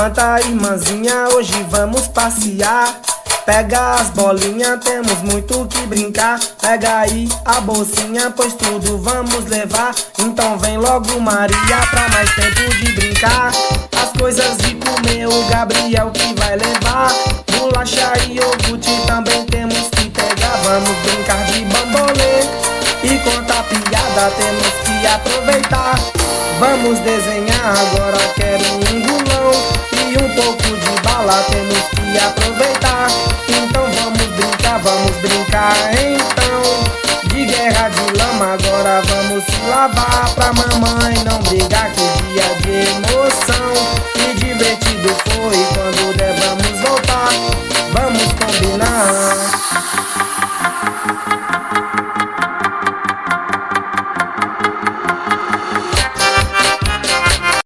Levanta, irmãzinha, hoje vamos passear. Pega as bolinhas, temos muito o que brincar. Pega aí a bolsinha, pois tudo vamos levar. Então vem logo, Maria, pra mais tempo de brincar. As coisas de comer, o Gabriel que vai levar. Bolacha e iogurte também temos que pegar. Vamos brincar de bambolê e contar piada, temos que aproveitar. Vamos desenhar, agora quero um engulão e um pouco de bala, temos que aproveitar. Então vamos brincar então de guerra de lama. Agora vamos se lavar pra mamãe não brigar, que dia de emoção.